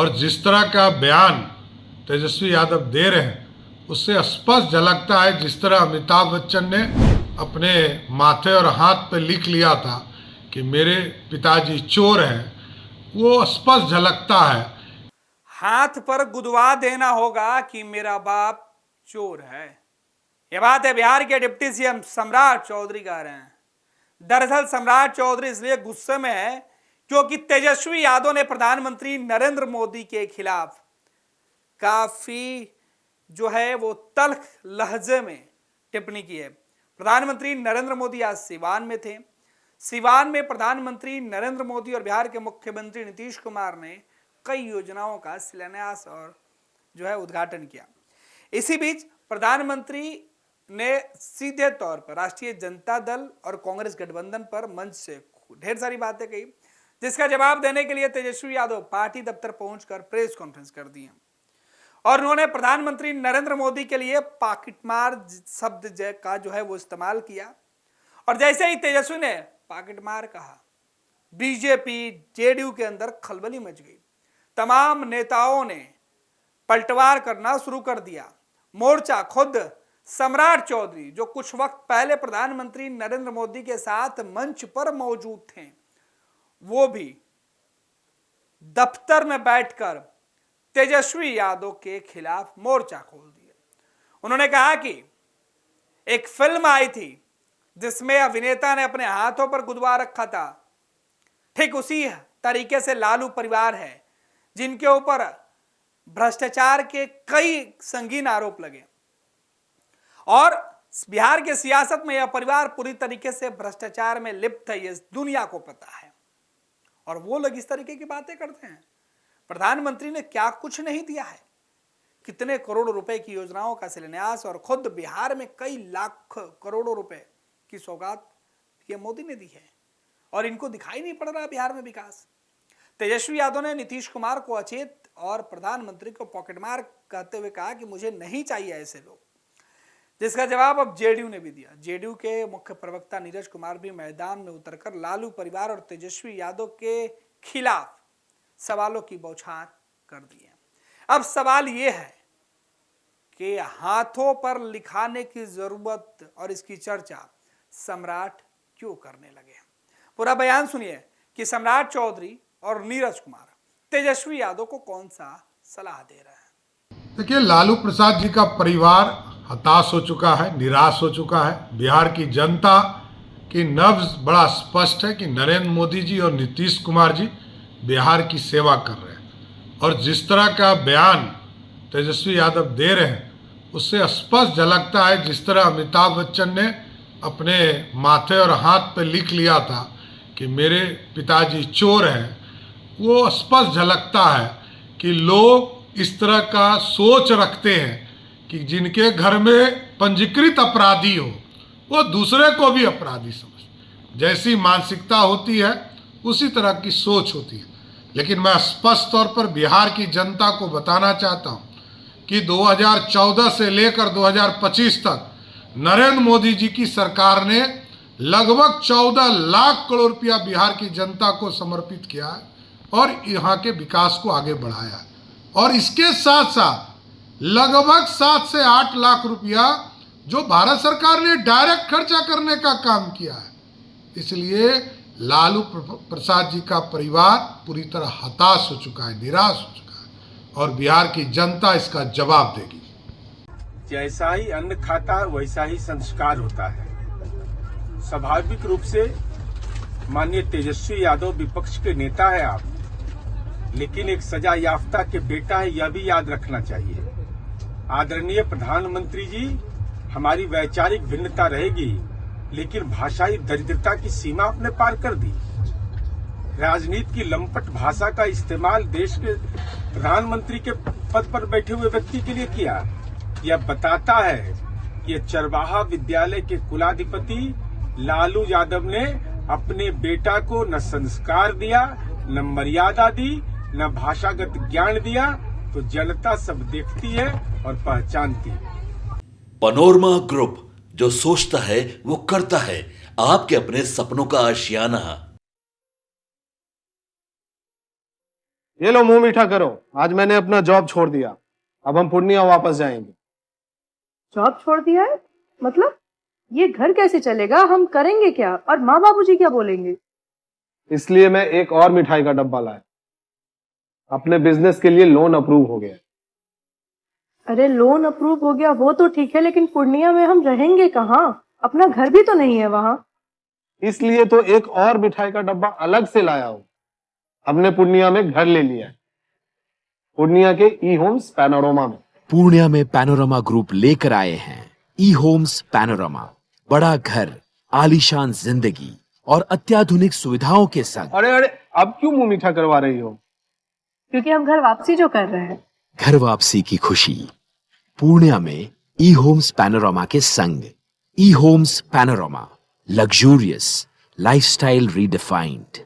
और जिस तरह का बयान तेजस्वी यादव दे रहे हैं उससे स्पष्ट झलकता है, जिस तरह अमिताभ बच्चन ने अपने माथे और हाथ पे लिख लिया था कि मेरे पिताजी चोर हैं, वो स्पष्ट झलकता है। हाथ पर गुदवा देना होगा कि मेरा बाप चोर है। यह बात है बिहार के डिप्टी सीएम सम्राट चौधरी कह रहे हैं। दरअसल सम्राट चौधरी इसलिए गुस्से में है क्योंकि तेजस्वी यादव ने प्रधानमंत्री नरेंद्र मोदी के खिलाफ काफी जो है वो तल्ख लहजे में टिप्पणी की है। प्रधानमंत्री नरेंद्र मोदी आज सिवान में थे। सिवान में प्रधानमंत्री नरेंद्र मोदी और बिहार के मुख्यमंत्री नीतीश कुमार ने कई योजनाओं का शिलान्यास और जो है उद्घाटन किया। इसी बीच प्रधानमंत्री ने सीधे तौर पर राष्ट्रीय जनता दल और कांग्रेस गठबंधन पर मंच से ढेर सारी बातें कही, जिसका जवाब देने के लिए तेजस्वी यादव पार्टी दफ्तर पहुंचकर प्रेस कॉन्फ्रेंस कर दी और उन्होंने प्रधानमंत्री नरेंद्र मोदी के लिए पाकिटमार शब्द का जो है वो इस्तेमाल किया। और जैसे ही तेजस्वी ने पाकिटमार कहा, बीजेपी जेडीयू के अंदर खलबली मच गई। तमाम नेताओं ने पलटवार करना शुरू कर दिया। मोर्चा खुद सम्राट चौधरी, जो कुछ वक्त पहले प्रधानमंत्री नरेंद्र मोदी के साथ मंच पर मौजूद थे, वो भी दफ्तर में बैठकर तेजस्वी यादव के खिलाफ मोर्चा खोल दिया। उन्होंने कहा कि एक फिल्म आई थी जिसमें अभिनेता ने अपने हाथों पर गुदवा रखा था, ठीक उसी तरीके से लालू परिवार है जिनके ऊपर भ्रष्टाचार के कई संगीन आरोप लगे और बिहार के सियासत में यह परिवार पूरी तरीके से भ्रष्टाचार में लिप्त है, ये दुनिया को पता है। और वो लोग इस तरीके की बातें करते हैं। प्रधानमंत्री ने क्या कुछ नहीं दिया है, कितने करोड़ रुपए की योजनाओं का शिलान्यास और खुद बिहार में कई लाख करोड़ों रुपए की सौगात ये मोदी ने दी है और इनको दिखाई नहीं पड़ रहा बिहार में विकास। तेजस्वी यादव ने नीतीश कुमार को अचेत और प्रधानमंत्री को पॉकेटमार कहते हुए कहा कि मुझे नहीं चाहिए ऐसे लोग, जिसका जवाब अब जेडीयू ने भी दिया। जेडीयू के मुख्य प्रवक्ता नीरज कुमार भी मैदान में उतरकर लालू परिवार और तेजस्वी यादव के खिलाफ सवालों की बौछार कर दी है। अब सवाल यह है कि हाथों पर लिखाने की जरूरत और इसकी चर्चा सम्राट क्यों करने लगे। पूरा बयान सुनिए कि सम्राट चौधरी और नीरज कुमार तेजस्वी यादव को कौन सा सलाह दे रहे हैं। देखिए, लालू प्रसाद जी का परिवार हताश हो चुका है, निराश हो चुका है। बिहार की जनता की नब्ज बड़ा स्पष्ट है कि नरेंद्र मोदी जी और नीतीश कुमार जी बिहार की सेवा कर रहे हैं और जिस तरह का बयान तेजस्वी यादव दे रहे हैं उससे स्पष्ट झलकता है, जिस तरह अमिताभ बच्चन ने अपने माथे और हाथ पे लिख लिया था कि मेरे पिताजी चोर हैं, वो स्पष्ट झलकता है कि लोग इस तरह का सोच रखते हैं कि जिनके घर में पंजीकृत अपराधी हो वो दूसरे को भी अपराधी समझ, जैसी मानसिकता होती है उसी तरह की सोच होती है। लेकिन मैं स्पष्ट तौर पर बिहार की जनता को बताना चाहता हूं कि 2014 से लेकर 2025 तक नरेंद्र मोदी जी की सरकार ने लगभग 14 लाख करोड़ रुपया बिहार की जनता को समर्पित किया है और यहाँ के विकास को आगे बढ़ाया है। और इसके साथ साथ लगभग 7 से 8 लाख रुपया जो भारत सरकार ने डायरेक्ट खर्चा करने का काम किया है। इसलिए लालू प्रसाद जी का परिवार पूरी तरह हताश हो चुका है, निराश हो चुका है और बिहार की जनता इसका जवाब देगी। जैसा ही अन्न खाता है वैसा ही संस्कार होता है। स्वाभाविक रूप से माननीय तेजस्वी यादव विपक्ष के नेता है आप, लेकिन एक सजा याफ्ता के बेटा है, यह भी याद रखना चाहिए। आदरणीय प्रधानमंत्री जी, हमारी वैचारिक भिन्नता रहेगी लेकिन भाषाई दरिद्रता की सीमा आपने पार कर दी। राजनीति की लंपट भाषा का इस्तेमाल देश के प्रधानमंत्री के पद पर बैठे हुए व्यक्ति के लिए किया। यह बताता है कि चरवाहा विद्यालय के कुलाधिपति लालू यादव ने अपने बेटा को न संस्कार दिया, न मर्यादा दी, न भाषागत ज्ञान दिया, तो जनता सब देखती है और पहचानती है। पनोरमा ग्रुप, जो सोचता है वो करता है। आपके अपने सपनों का आशियाना। ये लो मुंह मीठा करो, आज मैंने अपना जॉब छोड़ दिया, अब हम पूर्णिया वापस जाएंगे। जॉब छोड़ दिया है? मतलब ये घर कैसे चलेगा? हम करेंगे क्या? और माँ बाबूजी क्या बोलेंगे? इसलिए मैं एक और मिठाई का डब्बा लाया। अपने बिजनेस के लिए लोन अप्रूव हो गया। अरे लोन अप्रूव हो गया वो तो ठीक है, लेकिन पूर्णिया में हम रहेंगे कहाँ? अपना घर भी तो नहीं है वहां। इसलिए तो एक और मिठाई का डब्बा अलग से लाया हूं। हमने पूर्णिया में घर ले लिया है, पूर्णिया के ई होम्स पैनोरमा में। पूर्णिया में पैनोरमा ग्रुप लेकर आए हैं ई होम्स पैनोरमा, बड़ा घर, आलीशान जिंदगी और अत्याधुनिक सुविधाओं के संग। अरे अरे, अब क्यों मुंह मीठा करवा रही हो? क्योंकि हम घर वापसी जो कर रहे हैं। घर वापसी की खुशी पूर्णिया में ई होम्स पैनोरमा के संग। E homes panorama, luxurious lifestyle redefined.